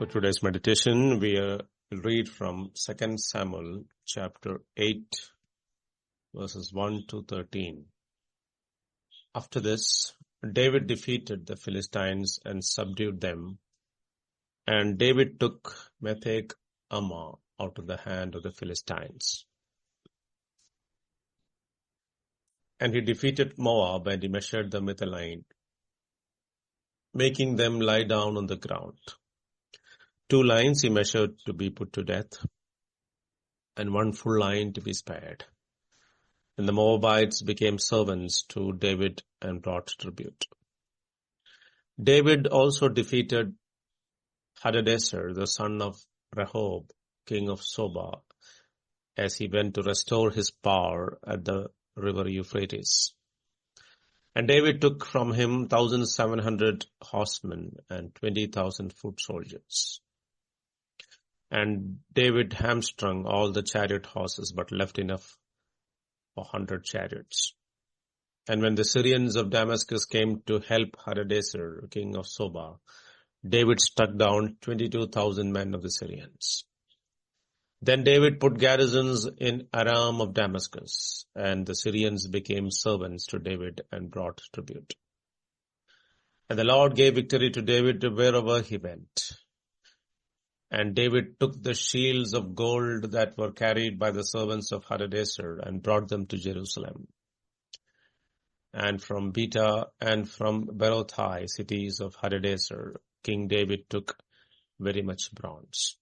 For today's meditation, we will read from 2 Samuel chapter 8, verses 1 to 13. After this, David defeated the Philistines and subdued them, and David took Metheg Ammah out of the hand of the Philistines. And he defeated Moab, and he measured them with a line, making them lie down on the ground. 2 lines he measured to be put to death, and 1 full line to be spared. And the Moabites became servants to David and brought tribute. David also defeated Hadadezer, the son of Rehob, king of Zobah, as he went to restore his power at the river Euphrates. And David took from him 1,700 horsemen and 20,000 foot soldiers. And David hamstrung all the chariot horses, but left enough for 100 chariots. And when the Syrians of Damascus came to help Hadadezer, king of Zobah, David struck down 22,000 men of the Syrians. Then David put garrisons in Aram of Damascus, and the Syrians became servants to David and brought tribute. And the Lord gave victory to David wherever he went. And David took the shields of gold that were carried by the servants of Hadadezer and brought them to Jerusalem. And from Beta and from Berothai, cities of Hadadezer, King David took very much bronze.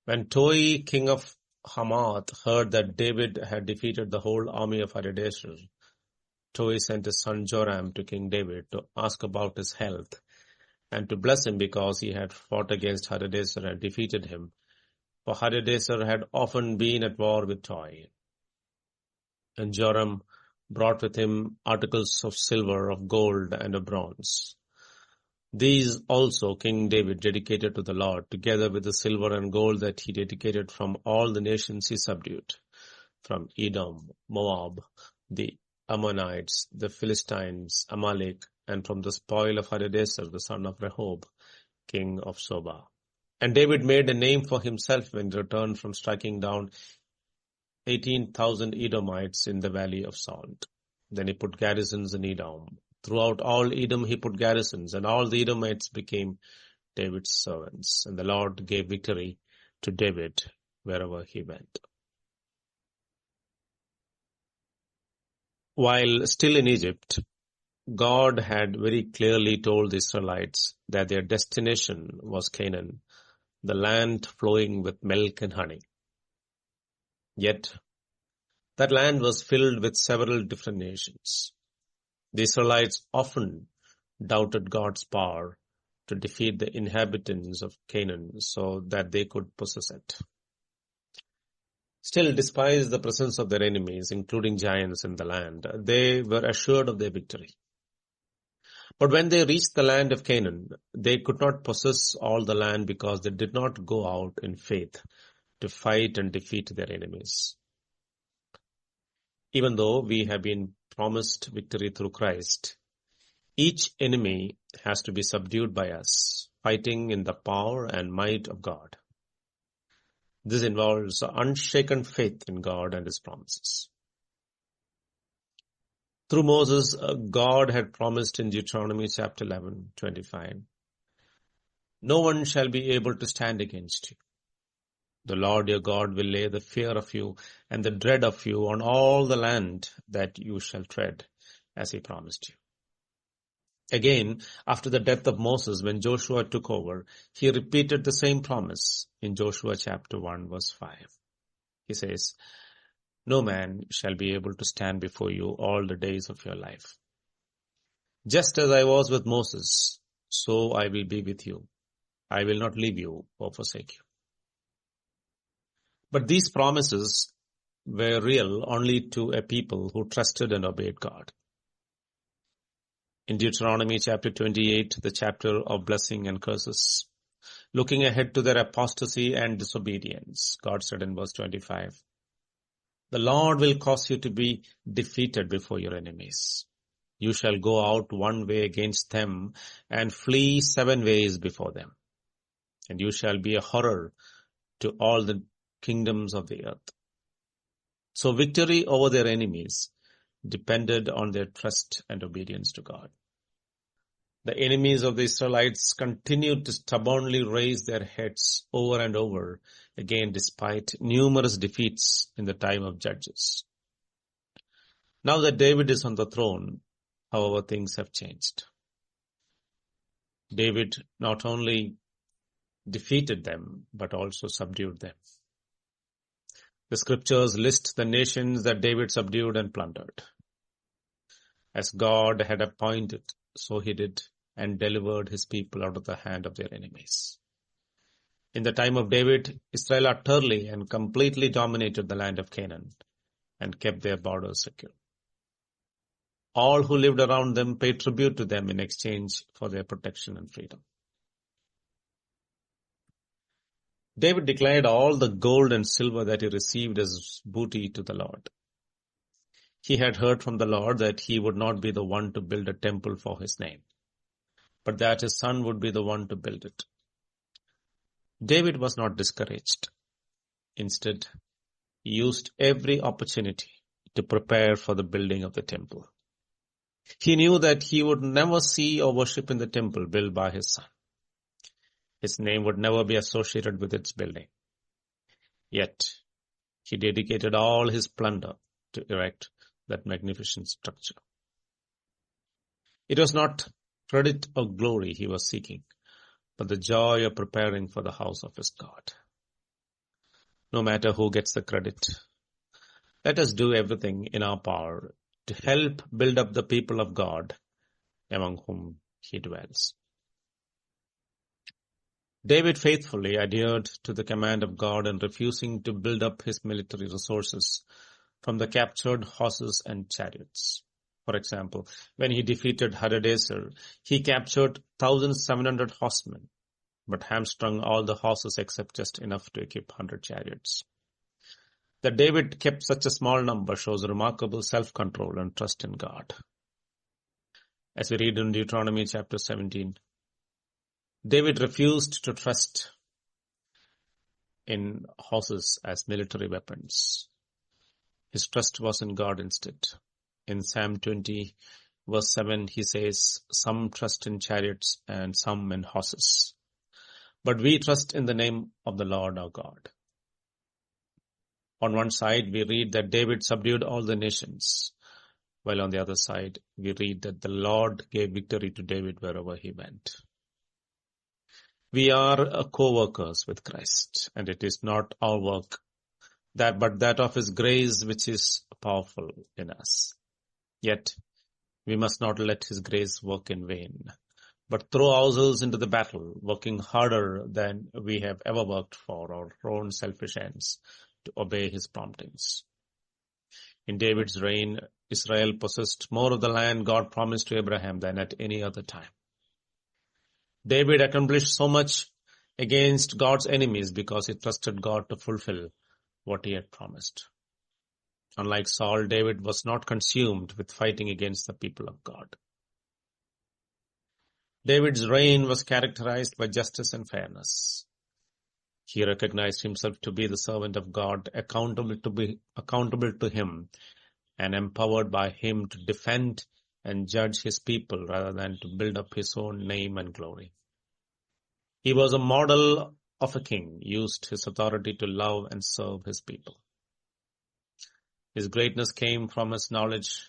When Toi, king of Hamath, heard that David had defeated the whole army of Hadadezer, Toi sent his son Joram to King David to ask about his health and to bless him because he had fought against Hadadezer and defeated him, for Hadadezer had often been at war with Toi. And Joram brought with him articles of silver, of gold, and of bronze. These also King David dedicated to the Lord, together with the silver and gold that he dedicated from all the nations he subdued, from Edom, Moab, the Ammonites, the Philistines, Amalek, and from the spoil of Hadadezer, the son of Rehob, king of Zobah. And David made a name for himself when he returned from striking down 18,000 Edomites in the valley of Salt. Then he put garrisons in Edom. Throughout all Edom he put garrisons, and all the Edomites became David's servants. And the Lord gave victory to David wherever he went. While still in Egypt, God had very clearly told the Israelites that their destination was Canaan, the land flowing with milk and honey. Yet, that land was filled with several different nations. The Israelites often doubted God's power to defeat the inhabitants of Canaan so that they could possess it. Still, despite the presence of their enemies, including giants in the land, they were assured of their victory. But when they reached the land of Canaan, they could not possess all the land because they did not go out in faith to fight and defeat their enemies. Even though we have been promised victory through Christ, each enemy has to be subdued by us, fighting in the power and might of God. This involves unshaken faith in God and His promises. Through Moses, God had promised in Deuteronomy chapter 11:25, "No one shall be able to stand against you. The Lord your God will lay the fear of you and the dread of you on all the land that you shall tread, as He promised you." Again, after the death of Moses, when Joshua took over, he repeated the same promise in Joshua chapter 1, verse 5. He says, "No man shall be able to stand before you all the days of your life. Just as I was with Moses, so I will be with you. I will not leave you or forsake you." But these promises were real only to a people who trusted and obeyed God. In Deuteronomy chapter 28, the chapter of blessing and curses, looking ahead to their apostasy and disobedience, God said in verse 25, "The Lord will cause you to be defeated before your enemies. You shall go out one way against them and flee 7 ways before them. and you shall be a horror to all the kingdoms of the earth. So victory over their enemies depended on their trust and obedience to God. The enemies of the Israelites continued to stubbornly raise their heads over and over again despite numerous defeats in the time of Judges. Now that David is on the throne, however, things have changed. David not only defeated them, but also subdued them. The scriptures list the nations that David subdued and plundered. As God had appointed, so he did, and delivered his people out of the hand of their enemies. In the time of David, Israel utterly and completely dominated the land of Canaan and kept their borders secure. All who lived around them paid tribute to them in exchange for their protection and freedom. David declared all the gold and silver that he received as booty to the Lord. He had heard from the Lord that he would not be the one to build a temple for his name, but that his son would be the one to build it. David was not discouraged. Instead, he used every opportunity to prepare for the building of the temple. He knew that he would never see or worship in the temple built by his son. His name would never be associated with its building. Yet, he dedicated all his plunder to erect that magnificent structure. It was not credit or glory he was seeking, but the joy of preparing for the house of his God. No matter who gets the credit, let us do everything in our power to help build up the people of God among whom he dwells. David faithfully adhered to the command of God in refusing to build up his military resources from the captured horses and chariots. For example, when he defeated Hadadezer, he captured 1,700 horsemen, but hamstrung all the horses except just enough to equip 100 chariots. That David kept such a small number shows remarkable self-control and trust in God. As we read in Deuteronomy chapter 17, David refused to trust in horses as military weapons. His trust was in God instead. In Psalm 20, verse 7, he says, "Some trust in chariots and some in horses, but we trust in the name of the Lord our God." On one side, we read that David subdued all the nations, while on the other side, we read that the Lord gave victory to David wherever he went. We are co-workers with Christ, and it is not our work, but that of his grace which is powerful in us. Yet, we must not let his grace work in vain, but throw ourselves into the battle, working harder than we have ever worked for our own selfish ends, to obey his promptings. In David's reign, Israel possessed more of the land God promised to Abraham than at any other time. David accomplished so much against God's enemies because he trusted God to fulfill what he had promised. Unlike Saul, David was not consumed with fighting against the people of God. David's reign was characterized by justice and fairness. He recognized himself to be the servant of God, accountable to him, and empowered by him to defend and judge his people rather than to build up his own name and glory. He was a model of a king, used his authority to love and serve his people. His greatness came from his knowledge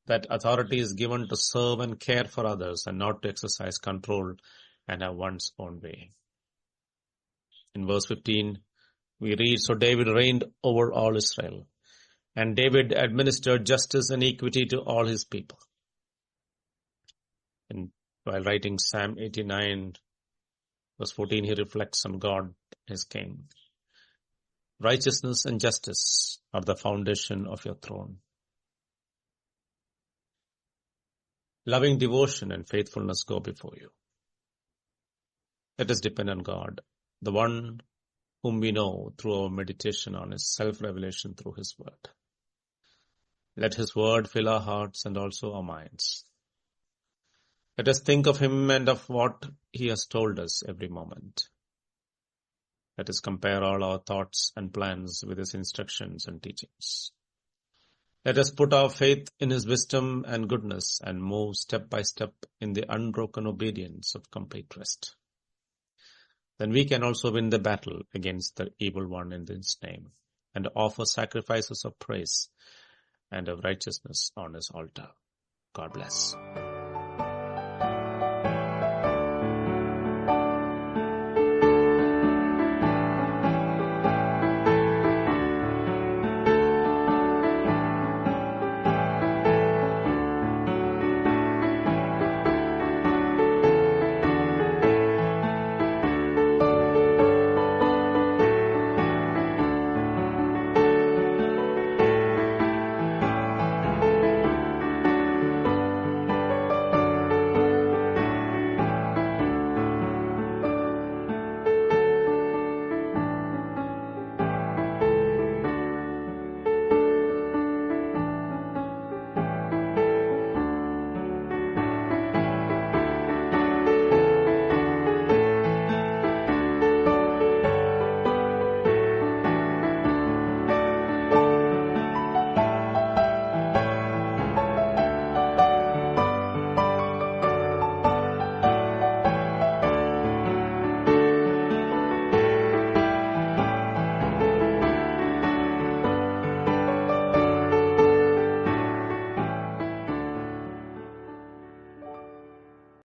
that authority is given to serve and care for others and not to exercise control and have one's own way. In verse 15, we read, "So David reigned over all Israel, and David administered justice and equity to all his people." And while writing Psalm 89, verse 14, he reflects on God, his king. "Righteousness and justice are the foundation of your throne. Loving devotion and faithfulness go before you." Let us depend on God, the one whom we know through our meditation on his self-revelation through his word. Let his word fill our hearts and also our minds. Let us think of him and of what he has told us every moment. Let us compare all our thoughts and plans with his instructions and teachings. Let us put our faith in his wisdom and goodness and move step by step in the unbroken obedience of complete rest. Then we can also win the battle against the evil one in his name and offer sacrifices of praise and of righteousness on his altar. God bless.